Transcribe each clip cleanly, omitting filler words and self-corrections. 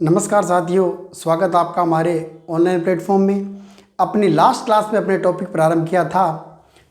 नमस्कार साथियों, स्वागत आपका हमारे ऑनलाइन प्लेटफॉर्म में। अपनी लास्ट क्लास में अपने टॉपिक प्रारंभ किया था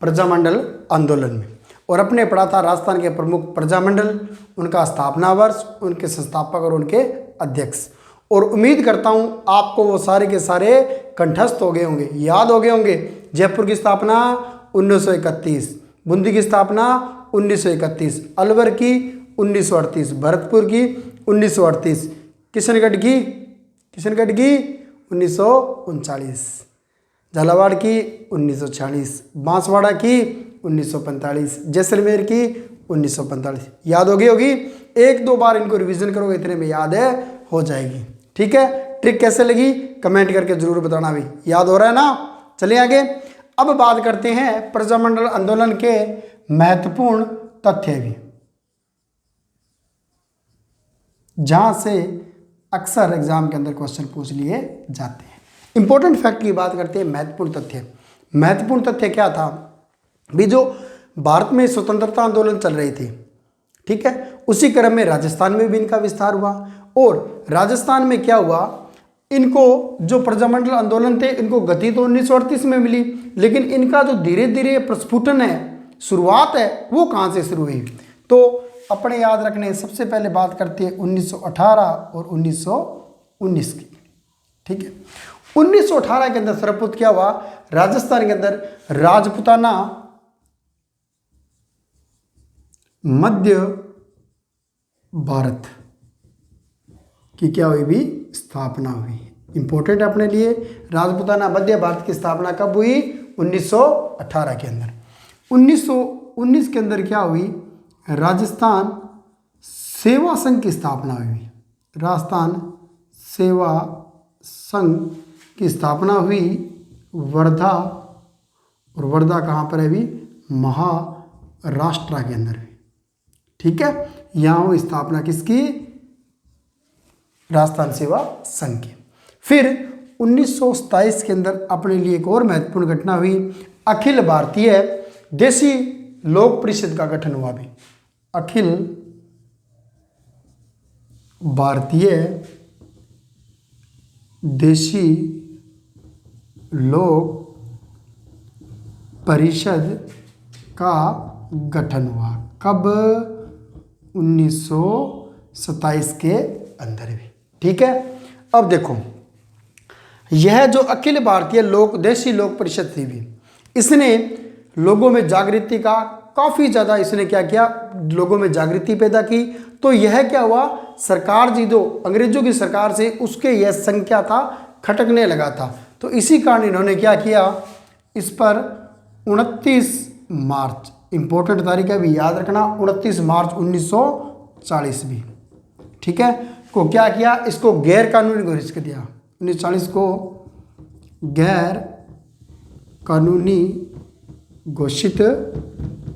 प्रजामंडल आंदोलन में और अपने पढ़ा था राजस्थान के प्रमुख प्रजामंडल, उनका स्थापना वर्ष, उनके संस्थापक और उनके अध्यक्ष। और उम्मीद करता हूं आपको वो सारे के सारे कंठस्थ हो गए होंगे, याद हो गए होंगे। जयपुर की स्थापना 1931, बूंदी की स्थापना 1931, अलवर की 1938, भरतपुर की 1938, किशनगढ़ की 1939, झालावाड़ की 1946, बांसवाड़ा की 1945, जैसलमेर की 1945। याद हो गई होगी। एक दो बार इनको रिवीजन करोगे, इतने में याद है, हो जाएगी। ठीक है, ट्रिक कैसे लगी कमेंट करके जरूर बताना। भी याद हो रहा है ना। चलिए आगे। अब बात करते हैं प्रजामंडल आंदोलन के महत्वपूर्ण तथ्य भी, जहां से अक्सर एग्जाम के अंदर क्वेश्चन पूछ लिए जाते हैं। इंपॉर्टेंट फैक्ट की बात करते हैं। महत्वपूर्ण तथ्य, महत्वपूर्ण तथ्य क्या था भी? जो भारत में स्वतंत्रता आंदोलन चल रही थी, ठीक है, उसी क्रम में राजस्थान में भी इनका विस्तार हुआ। और राजस्थान में क्या हुआ, इनको जो प्रजामंडल आंदोलन थे, इनको गति तो 1938 में मिली, लेकिन इनका जो धीरे धीरे प्रस्फुटन है, शुरुआत है, वो कहाँ से शुरू हुई? तो अपने याद रखने, सबसे पहले बात करते हैं 1918 और 1919 की। ठीक है, 1918 के अंदर सर्वप्रथम क्या हुआ? राजस्थान के अंदर राजपूताना मध्य भारत की क्या हुई भी? स्थापना हुई। इंपॉर्टेंट अपने लिए, राजपूताना मध्य भारत की स्थापना कब हुई? 1918 के अंदर। 1919 के अंदर क्या हुई? राजस्थान सेवा संघ की स्थापना हुई। राजस्थान सेवा संघ की स्थापना हुई वर्धा, और वर्धा कहाँ पर है भी? महाराष्ट्र के अंदर हुई। ठीक है, यहाँ हुई स्थापना किसकी? राजस्थान सेवा संघ की। फिर 1927 के अंदर अपने लिए एक और महत्वपूर्ण घटना हुई। अखिल भारतीय देशी लोक परिषद का गठन हुआ भी। अखिल भारतीय देशी लोक परिषद का गठन हुआ। कब? 1927 के अंदर भी। ठीक है, अब देखो, यह जो अखिल भारतीय देशी लोक परिषद थी भी, इसने लोगों में जागृति का काफ़ी ज़्यादा, इसने क्या किया? लोगों में जागृति पैदा की। तो यह क्या हुआ? सरकार जी जो अंग्रेजों की सरकार से, उसके यह संख्या था, खटकने लगा था। तो इसी कारण इन्होंने क्या किया? इस पर 29 मार्च, इंपॉर्टेंट तारीख है भी, याद रखना, 29 मार्च 1940 भी, ठीक है, को क्या किया? इसको गैर कानूनी घोषित कर दिया। 1940 को गैर कानूनी घोषित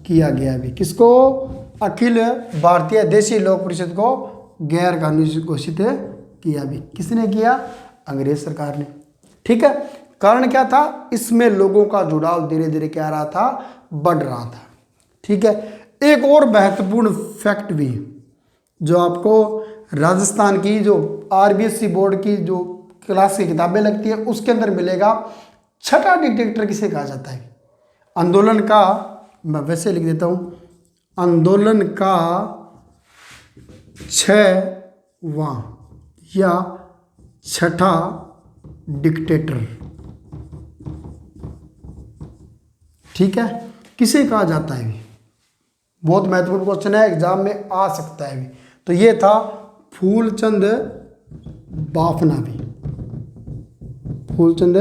किया गया भी। किसको? अखिल भारतीय देशी लोक परिषद को गैर कानूनी घोषित किया भी। किसने किया? अंग्रेज सरकार ने। ठीक है, कारण क्या था? इसमें लोगों का जुड़ाव धीरे धीरे क्या रहा था? बढ़ रहा था। ठीक है, एक और महत्वपूर्ण फैक्ट भी, जो आपको राजस्थान की जो RBSC बोर्ड की जो क्लास की किताबें लगती है, उसके अंदर मिलेगा। छठा डिक्टेटर किसे कहा जाता है? आंदोलन का, मैं वैसे लिख देता हूं, आंदोलन का 6वां या छठा डिक्टेटर, ठीक है, किसे कहा जाता है? बहुत महत्वपूर्ण क्वेश्चन है, एग्जाम में आ सकता है भी। तो ये था फूलचंद बाफना भी। फूलचंद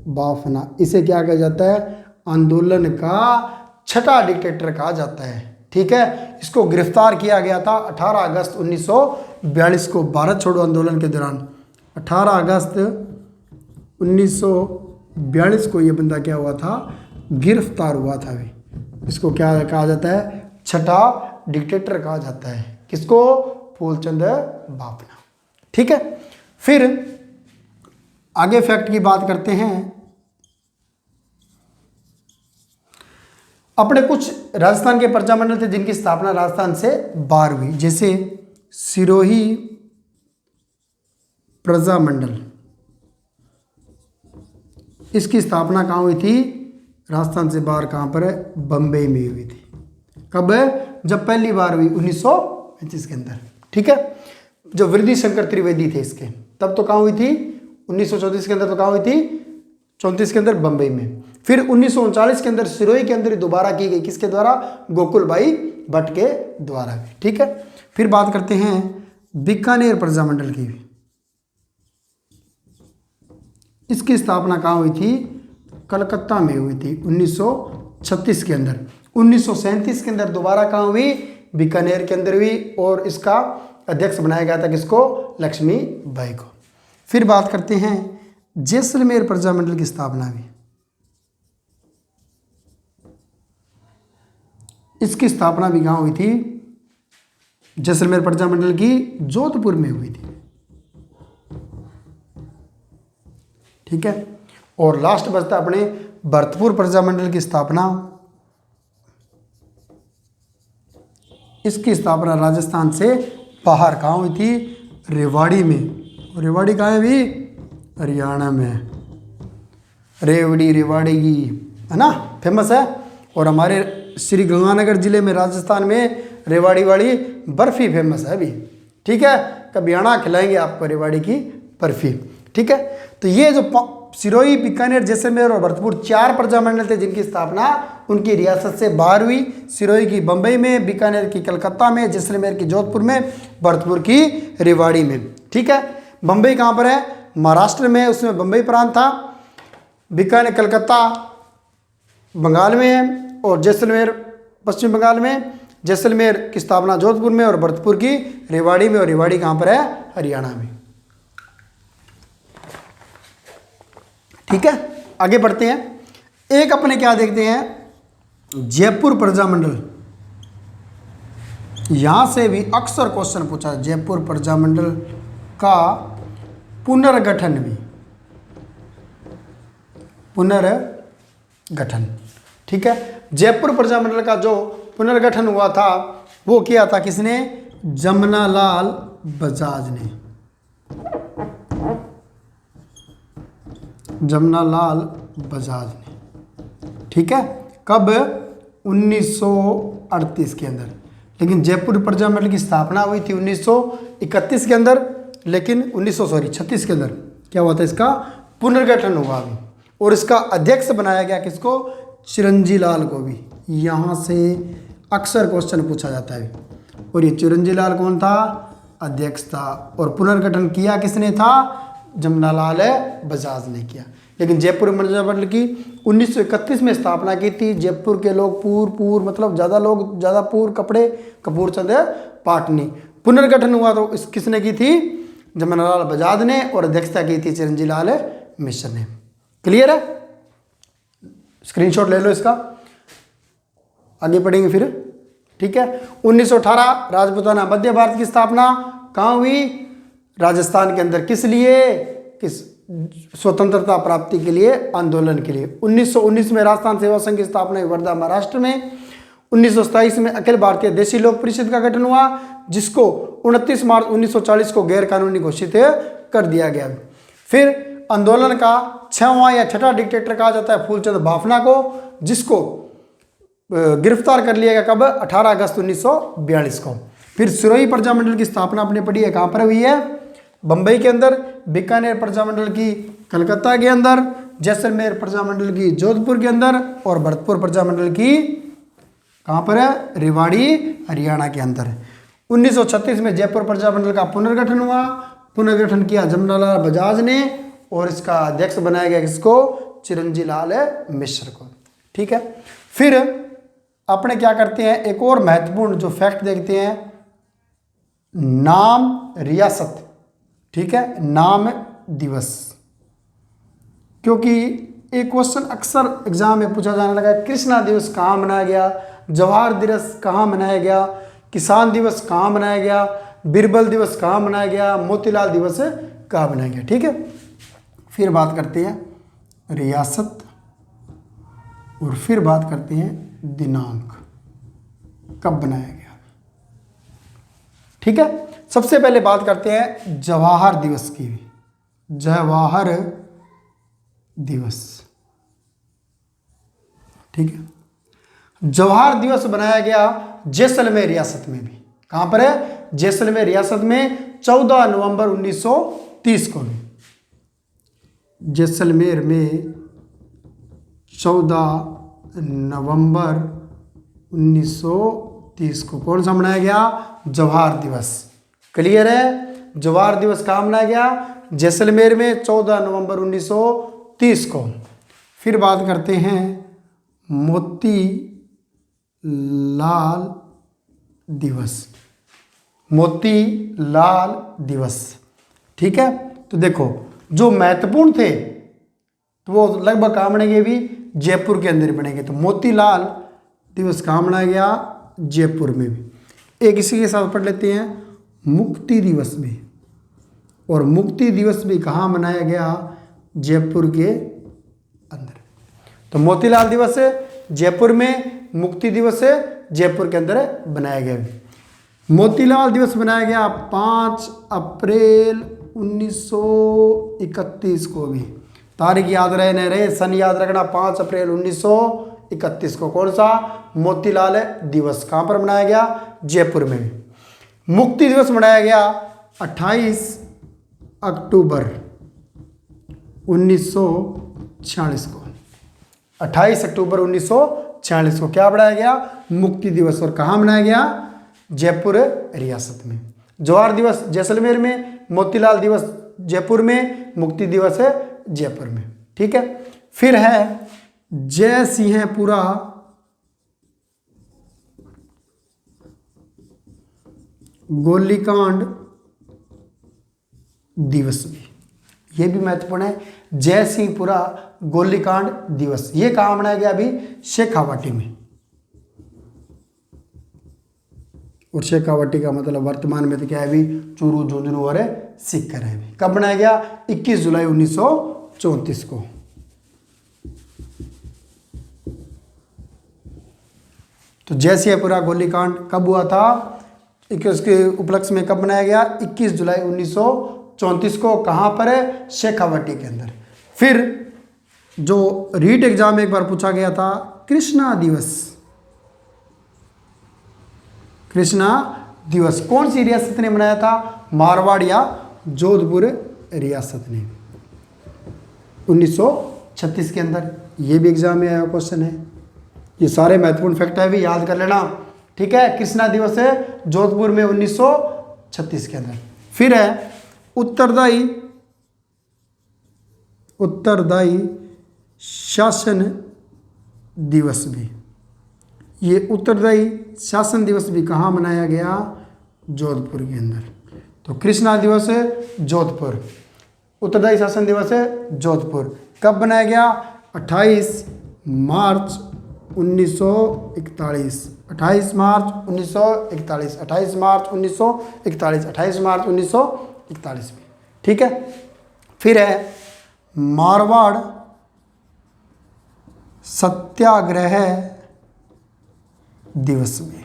बाफना, इसे क्या कहा जाता है? आंदोलन का छठा डिक्टेटर कहा जाता है। ठीक है, इसको गिरफ्तार किया गया था 18 अगस्त 1942 को, भारत छोड़ो आंदोलन के दौरान। 18 अगस्त 1942 को ये बंदा क्या हुआ था? गिरफ्तार हुआ था भी। इसको क्या कहा जाता है? छठा डिक्टेटर कहा जाता है। किसको? फूलचंद बाफना। ठीक है, फिर आगे फैक्ट की बात करते हैं। अपने कुछ राजस्थान के प्रजामंडल थे जिनकी स्थापना राजस्थान से बाहर हुई, जैसे सिरोही प्रजामंडल, इसकी स्थापना कहाँ हुई थी? राजस्थान से बाहर कहाँ पर है? बम्बई में हुई थी। कब? जब पहली बार हुई 1935 के अंदर। ठीक है, जब वृद्धि शंकर त्रिवेदी थे इसके, तब तो कहाँ हुई थी? 1934 के अंदर तो कहाँ हुई थी? 34 के अंदर बम्बई में। फिर 1939 के अंदर सिरोही के अंदर दोबारा की गई, किसके द्वारा? गोकुल भाई भट्ट के द्वारा। ठीक है, फिर बात करते हैं बीकानेर प्रजामंडल की। इसकी स्थापना कहाँ हुई थी? कलकत्ता में हुई थी 1936 के अंदर। 1937 के अंदर दोबारा कहाँ हुई? बीकानेर के अंदर हुई, और इसका अध्यक्ष बनाया गया था किसको? लक्ष्मी बाई को। फिर बात करते हैं जैसलमेर प्रजामंडल की स्थापना हुई। इसकी स्थापना भी कहाँ हुई थी? जैसलमेर प्रजामंडल की जोधपुर में हुई थी। ठीक है, और लास्ट बचता अपने भरतपुर प्रजामंडल की स्थापना। इसकी स्थापना राजस्थान से बाहर कहाँ हुई थी? रेवाड़ी में। रेवाड़ी कहाँ है भी? हरियाणा में। रेवड़ी रेवाड़ी की, है ना, फेमस है। और हमारे श्री गंगानगर जिले में राजस्थान में रेवाड़ी वाली बर्फी फेमस है अभी। ठीक है, कभी आना, खिलाएंगे आपको रेवाड़ी की बर्फी। ठीक है, तो ये जो सिरोही, बीकानेर, जैसलमेर और भरतपुर 4 प्रजामंडल थे जिनकी स्थापना उनकी रियासत से बाहर हुई। सिरोही की बम्बई में, बीकानेर की कलकत्ता में, जैसलमेर की जोधपुर में, भरतपुर की रेवाड़ी में। ठीक है, बम्बई कहाँ पर है? महाराष्ट्र में, उसमें बम्बई प्रांत था। बीकानेर, कलकत्ता बंगाल में है, और जैसलमेर पश्चिम बंगाल में। जैसलमेर की स्थापना जोधपुर में और भरतपुर की रेवाड़ी में, और रेवाड़ी कहाँ पर है? हरियाणा में। ठीक है, आगे बढ़ते हैं। एक अपने क्या देखते हैं? जयपुर प्रजामंडल। यहां से भी अक्सर क्वेश्चन पूछा है, जयपुर प्रजामंडल का पुनर्गठन भी, पुनर्गठन। ठीक है, जयपुर प्रजामंडल का जो पुनर्गठन हुआ था वो किया था किसने? जमनालाल बजाज ने। जमनालाल बजाज ने। ठीक है, कब? 1938 के अंदर। लेकिन जयपुर प्रजामंडल की स्थापना हुई थी 1931 के अंदर, लेकिन 36 के अंदर क्या हुआ था? इसका पुनर्गठन हुआ अभी, और इसका अध्यक्ष बनाया गया किसको? चिरंजी लाल को भी। यहाँ से अक्सर क्वेश्चन पूछा जाता है। और ये चिरंजी लाल कौन था? अध्यक्ष था। और पुनर्गठन किया किसने था? जमनालाल बजाज ने किया। लेकिन जयपुर प्रजामंडल की 1931 में स्थापना की थी। जयपुर के लोग पूर मतलब ज़्यादा पूर कपड़े कपूर चंद पाटनी। पुनर्गठन हुआ तो किसने की थी? जमनालाल बजाज ने, और अध्यक्षता की थी चिरंजी लाल मिश्र ने। क्लियर है? स्क्रीनशॉट ले लो इसका, आगे पढ़ेंगे फिर। ठीक है, 1918 राजपूताना मध्य भारत की स्थापना कहाँ हुई? राजस्थान के अंदर। किस लिए? किस? स्वतंत्रता प्राप्ति के लिए, आंदोलन के लिए। 1919 में राजस्थान सेवा संघ की स्थापना हुई वर्धा महाराष्ट्र में। 1927 में अखिल भारतीय देशी लोक परिषद का गठन हुआ, जिसको 29 मार्च 1940 को गैर कानूनी घोषित कर दिया गया। फिर आंदोलन का 6वां या 6ठा डिक्टेटर कहा जाता है फूलचंद बाफना को, जिसको गिरफ्तार कर लिया गया कब? 18 अगस्त 1942 को। फिर सिरोही प्रजामंडल की स्थापना आपने पढ़ी है, कहाँ पर हुई है? बम्बई के अंदर। बीकानेर प्रजामंडल की कलकत्ता के अंदर। जैसलमेर प्रजामंडल की जोधपुर के अंदर, और भरतपुर प्रजामंडल की कहाँ पर है? रेवाड़ी हरियाणा के अंदर। 1936 में जयपुर प्रजामंडल का पुनर्गठन हुआ। पुनर्गठन किया जमनालाल बजाज ने, और इसका अध्यक्ष बनाया गया किसको? चिरंजी लाल मिश्र को। ठीक है, फिर अपने क्या करते हैं? एक और महत्वपूर्ण जो फैक्ट देखते हैं, नाम रियासत। ठीक है, नाम दिवस। क्योंकि एक क्वेश्चन अक्सर एग्जाम में पूछा जाने लगा है, कृष्णा दिवस कहाँ मनाया गया? जवाहर दिवस कहाँ मनाया गया? किसान दिवस कहाँ मनाया गया? बिरबल दिवस कहाँ मनाया गया? मोतीलाल दिवस कहाँ मनाया गया? ठीक है, फिर बात करते हैं रियासत, और फिर बात करते हैं दिनांक, कब बनाया गया। ठीक है, सबसे पहले बात करते हैं जवाहर दिवस की। जवाहर दिवस। ठीक है, जवाहर दिवस बनाया गया जैसलमेर रियासत में भी। कहां पर है? जैसलमेर रियासत में 14 नवंबर 1930 को भी। जैसलमेर में 14 नवंबर 1930 को कौन सा मनाया गया? जवाहर दिवस। क्लियर है? जवाहर दिवस कहाँ मनाया गया? जैसलमेर में 14 नवंबर 1930 को। फिर बात करते हैं मोती लाल दिवस। मोती लाल दिवस। ठीक है, तो देखो जो महत्वपूर्ण थे तो वो लगभग कहाँ मनाएंगे? भी जयपुर के अंदर बनेंगे। तो मोतीलाल दिवस कहाँ मनाया गया? जयपुर में भी। एक इसी के साथ पढ़ लेते हैं मुक्ति दिवस भी। और मुक्ति दिवस भी कहाँ मनाया गया? जयपुर के अंदर। तो मोतीलाल दिवस जयपुर में, मुक्ति दिवस जयपुर के अंदर बनाया गया। मोतीलाल दिवस बनाया गया 5 अप्रैल 1931 को भी। तारीख याद रहे न रहे, सन याद रखना 5 अप्रैल 1931 को। कौन सा? मोतीलाल दिवस। कहाँ पर मनाया गया? जयपुर में भी। मुक्ति दिवस मनाया गया 28 अक्टूबर 1946 को। 28 अक्टूबर 1946 को क्या बनाया गया? मुक्ति दिवस। और कहाँ मनाया गया? जयपुर रियासत में। जवाहर दिवस जैसलमेर में, मोतीलाल दिवस जयपुर में, मुक्ति दिवस है जयपुर में। ठीक है, फिर है जय सिंहपुरा गोलीकांड दिवस भी। ये भी महत्वपूर्ण है। जय सिंहपुरा गोलीकांड दिवस ये कहाँ मनाया गया? अभी शेखावाटी में। और शेखावाटी का मतलब वर्तमान में तो क्या है? अभी चूरू, झुंझुनू और सीकर है। भी कब बनाया गया? 21 जुलाई 1934 को। तो जय सिंहपुरा गोलीकांड कब हुआ था? उसके उपलक्ष्य में कब बनाया गया? 21 जुलाई 1934 को। कहाँ पर है? शेखावाटी के अंदर। फिर जो रीट एग्जाम में एक बार पूछा गया था, कृष्णा दिवस। कृष्णा दिवस कौन सी रियासत ने मनाया था? मारवाड़ या जोधपुर रियासत ने 1936 के अंदर। ये भी एग्जाम में आया क्वेश्चन है। ये सारे महत्वपूर्ण फैक्ट है, भी याद कर लेना। ठीक है, कृष्णा दिवस है जोधपुर में 1936 के अंदर। फिर है उत्तरदायी शासन दिवस भी। ये उत्तरदायी शासन दिवस भी कहाँ मनाया गया? जोधपुर के अंदर। तो कृष्णा दिवस है जोधपुर, उत्तरदायी शासन दिवस है जोधपुर। कब बनाया गया? 28 मार्च 1941। 28 मार्च 1941। 28 मार्च 1941। 28 मार्च 1941 में। ठीक है, फिर है मारवाड़ सत्याग्रह दिवस भी।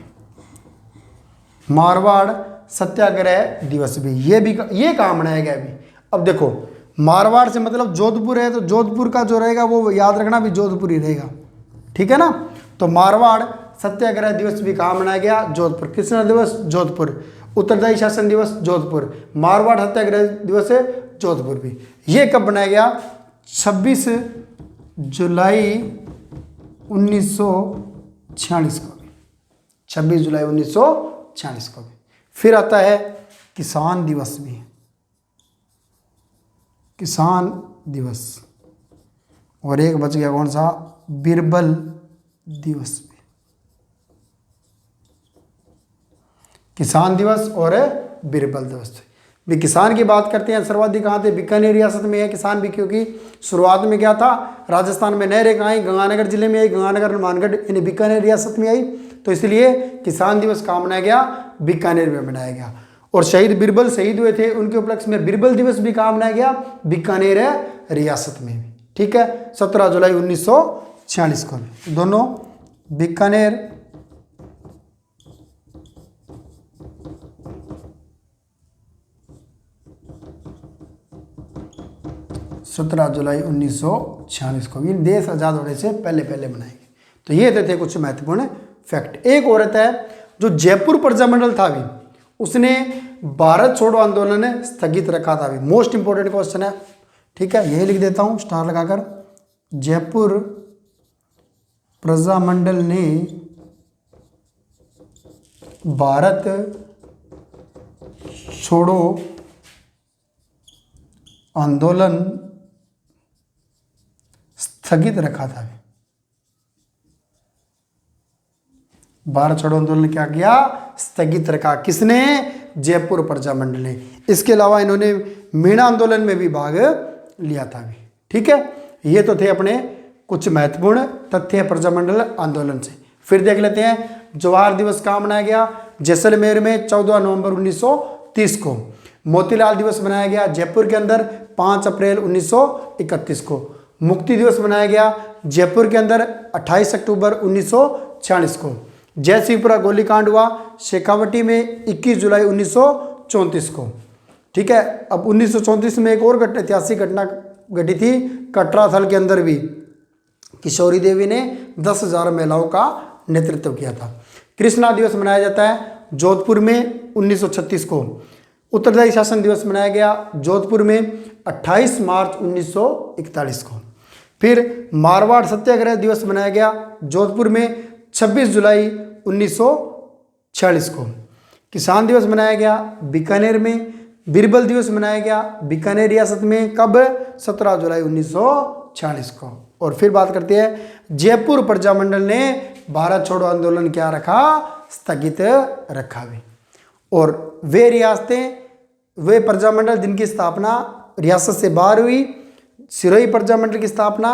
मारवाड़ सत्याग्रह दिवस भी ये कहाँ मनाया गया अभी? अब देखो मारवाड़ से मतलब जोधपुर है, तो जोधपुर का जो रहेगा वो याद रखना भी जोधपुर ही रहेगा। ठीक है ना? तो मारवाड़ सत्याग्रह दिवस भी कहाँ मनाया गया? जोधपुर। कृष्णा दिवस जोधपुर, उत्तरदायी शासन दिवस जोधपुर, मारवाड़ सत्याग्रह दिवस है जोधपुर भी। ये कब बनाया गया? 26 जुलाई 1946 को भी। 26 जुलाई 1946 को भी। फिर आता है किसान दिवस भी। किसान दिवस। और एक बच गया कौन सा? बीरबल दिवस भी। किसान दिवस और बीरबल दिवस भी। किसान की बात करते हैं, सर्वाधिक कहाँ थे? बीकानेर रियासत में है किसान भी, क्योंकि शुरुआत में क्या था? राजस्थान में नहरें कहाँ आई? गंगानगर जिले में आई, गंगानगर मानगढ़ यानी बीकानेर रियासत में आई। तो इसलिए किसान दिवस कहाँ मनाया गया? बीकानेर में मनाया गया। और शहीद बीरबल शहीद हुए थे, उनके उपलक्ष्य में बीरबल दिवस भी कहाँ मनाया गया? बीकानेर रियासत में भी। ठीक है, 17 जुलाई 1946 को भी। दोनों बीकानेर 17 जुलाई 1946 को। ये देश आज़ाद होने से पहले पहले बनाए गए। तो ये थे कुछ महत्वपूर्ण फैक्ट। एक औरत है जो जयपुर प्रजामंडल था भी, उसने भारत छोड़ो आंदोलन स्थगित रखा था भी। मोस्ट इंपोर्टेंट क्वेश्चन है, ठीक है, यही लिख देता हूं स्टार लगाकर। जयपुर प्रजामंडल ने भारत छोड़ो आंदोलन स्थगित रखा था। भारत छोड़ो आंदोलन क्या किया? स्थगित रखा। किसने? जयपुर प्रजामंडल ने। इसके अलावा इन्होंने मीणा आंदोलन में भी भाग लिया था भी। ठीक है, ये तो थे अपने कुछ महत्वपूर्ण तथ्य प्रजामंडल आंदोलन से। फिर देख लेते हैं जवाहर दिवस कहाँ मनाया गया? जैसलमेर में 14 नवंबर 1930 को। मोतीलाल दिवस मनाया गया जयपुर के अंदर 5 अप्रैल 1931 को। मुक्ति दिवस मनाया गया जयपुर के अंदर 28 अक्टूबर 1946 को। जयसिंहपुरा गोलीकांड हुआ शेखावटी में 21 जुलाई 1934 को। ठीक है, अब 1934 में एक और ऐतिहासिक घटना घटी थी कटरा थल के अंदर भी। किशोरी देवी ने 10,000 महिलाओं का नेतृत्व किया था। कृष्णा दिवस मनाया जाता है जोधपुर में 1936 को। उत्तरदायी शासन दिवस मनाया गया जोधपुर में 28 मार्च 1941 को। फिर मारवाड़ सत्याग्रह दिवस मनाया गया जोधपुर में 26 जुलाई 1946 को। किसान दिवस मनाया गया बीकानेर में। बीरबल दिवस मनाया गया बीकानेर रियासत में। कब? 17 जुलाई 1946 को। और फिर बात करते हैं जयपुर प्रजामंडल ने भारत छोड़ो आंदोलन क्या रखा? स्थगित रखा भी। और वे रियासतें, वे प्रजामंडल जिनकी स्थापना रियासत से बाहर हुई। सिरोही प्रजामंडल की स्थापना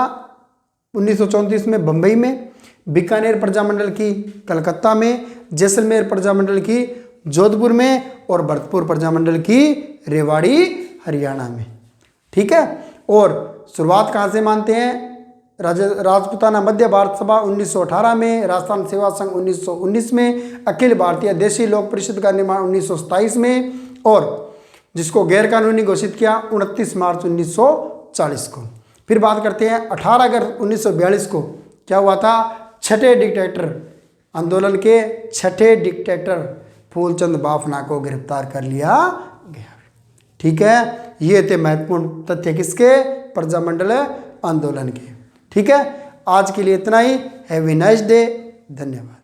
1934 में बम्बई में, बीकानेर प्रजामंडल की कलकत्ता में, जैसलमेर प्रजामंडल की जोधपुर में और भरतपुर प्रजामंडल की रेवाड़ी हरियाणा में। ठीक है, और शुरुआत कहाँ से मानते हैं? राजपूताना मध्य भारत सभा 1918 में, राजस्थान सेवा संघ 1919 में, अखिल भारतीय देशी लोक परिषद का निर्माण 1927 में, और जिसको गैर कानूनी घोषित किया 29 मार्च 1940 को। फिर बात करते हैं 18 अगस्त 1942 को क्या हुआ था? छठे डिक्टेटर आंदोलन के छठे डिक्टेटर फूलचंद बाफना को गिरफ्तार कर लिया गया। ठीक है, ये थे महत्वपूर्ण तथ्य किसके? प्रजामंडल आंदोलन के। ठीक है, आज के लिए इतना ही। Have a nice day. धन्यवाद।